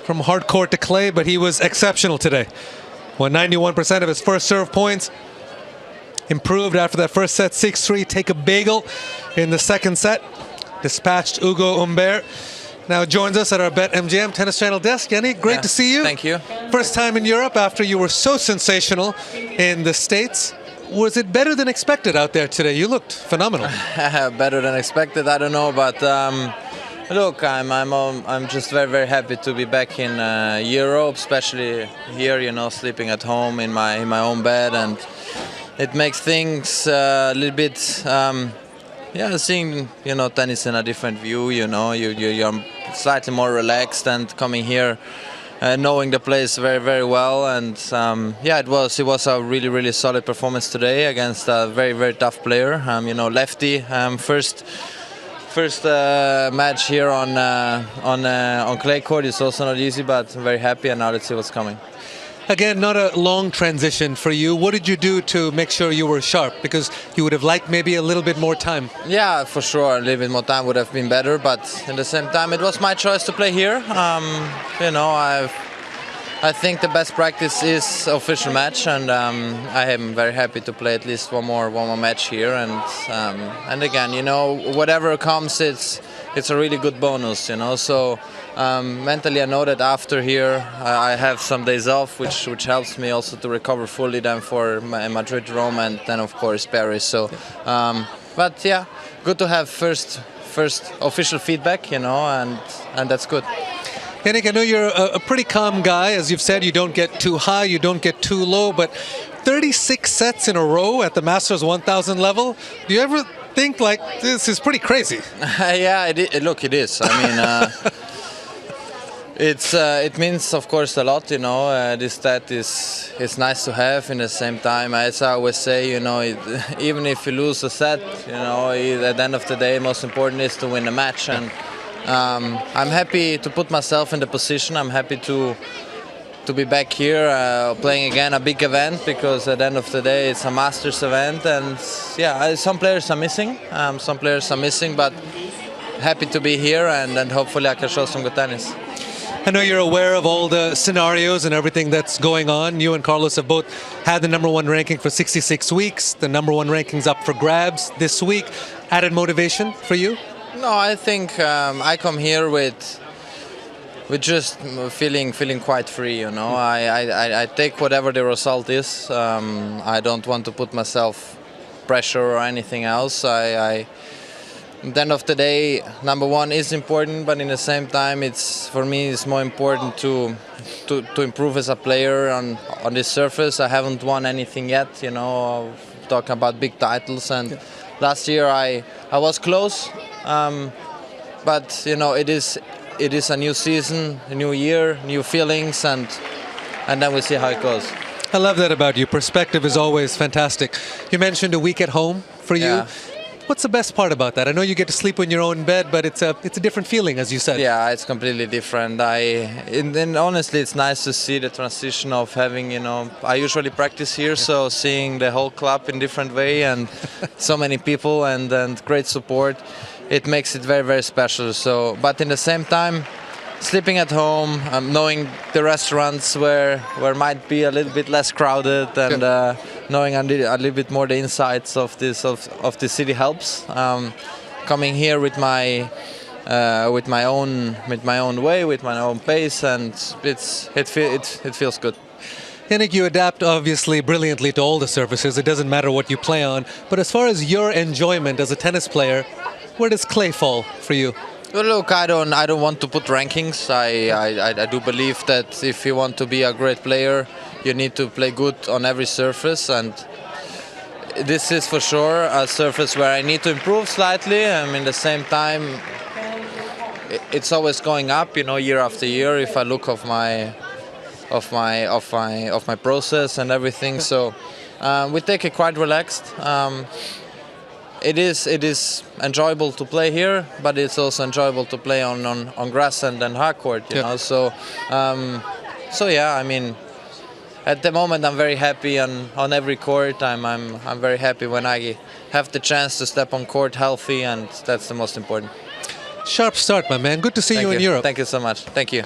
from hard court to clay, but he was exceptional today. Won 91% of his first serve points. Improved after that first set, 6-3. Take a bagel in the second set. Dispatched Ugo Humbert. Now joins us at our BetMGM Tennis Channel desk. Yannick, great to see you. Thank you. First time in Europe after you were so sensational in the States. Was it better than expected out there today? You looked phenomenal. Better than expected, I don't know, but look, I'm just very happy to be back in Europe, especially here, you know, sleeping at home in my own bed, and it makes things a little bit, seeing, you know, tennis in a different view. You know, you're slightly more relaxed, and coming here, knowing the place very well, and it was a really solid performance today against a very tough player. You know, lefty, first match here on clay court is also not easy, but very happy, and now let's see what's coming. Again, not a long transition for you. What did you do to make sure you were sharp? Because you would have liked maybe a little bit more time. Yeah, for sure. A little bit more time would have been better, but at the same time, it was my choice to play here. You know, I think the best practice is official match, and I am very happy to play at least one more match here. And again, you know, whatever comes, it's a really good bonus, you know. So mentally, I know that after here, I have some days off, which helps me also to recover fully then for Madrid, Rome, and then of course Paris. So, but yeah, good to have first official feedback, you know, and that's good. Yannick, I know you're a pretty calm guy. As you've said, you don't get too high, you don't get too low, but 36 sets in a row at the Masters 1000 level, do you ever think, like, this is pretty crazy? Yeah, look, it is. I mean, it means, of course, a lot, you know. This stat is nice to have. In the same time, as I always say, you know, even if you lose a set, you know, at the end of the day, most important is to win the match. And I'm happy to put myself in the position. I'm happy to be back here playing again a big event, because at the end of the day it's a Masters event, and yeah, some players are missing. But happy to be here, and hopefully I can show some good tennis. I know you're aware of all the scenarios and everything that's going on. You and Carlos have both had the #1 ranking for 66 weeks. The #1 ranking's up for grabs this week. Added motivation for you? No, I think I come here with just feeling quite free, you know. I take whatever the result is. I don't want to put myself pressure or anything else. At the end of the day, #1 is important, but in the same time, for me it's more important to improve as a player on this surface. I haven't won anything yet, you know. Talking about big titles, and last year I was close. But you know, it is a new season, a new year, new feelings, and then we'll see how it goes. I love that about you. Perspective is always fantastic. You mentioned a week at home for you. Yeah. What's the best part about that? I know you get to sleep in your own bed, but it's a different feeling, as you said. Yeah, it's completely different. And honestly, it's nice to see the transition of having, you know, I usually practice here, so seeing the whole club in different way, and so many people, and great support, it makes it very special. So, but in the same time, sleeping at home, knowing the restaurants where might be a little bit less crowded, and knowing a little bit more the insides of the city helps. Coming here with my own way, with my own pace, and it feels good. Yannick, you adapt obviously brilliantly to all the surfaces. It doesn't matter what you play on. But as far as your enjoyment as a tennis player, where does clay fall for you? Well, look, I don't want to put rankings. I do believe that if you want to be a great player, you need to play good on every surface, and this is for sure a surface where I need to improve slightly. In the same time, it's always going up, you know, year after year. If I look of my process and everything, so we take it quite relaxed. It is enjoyable to play here, but it's also enjoyable to play on grass and hard court, you know. So yeah, I mean, at the moment I'm very happy on every court. I'm very happy when I have the chance to step on court healthy, and that's the most important. Sharp start, my man. Good to see you in Europe. Thank you so much. Thank you.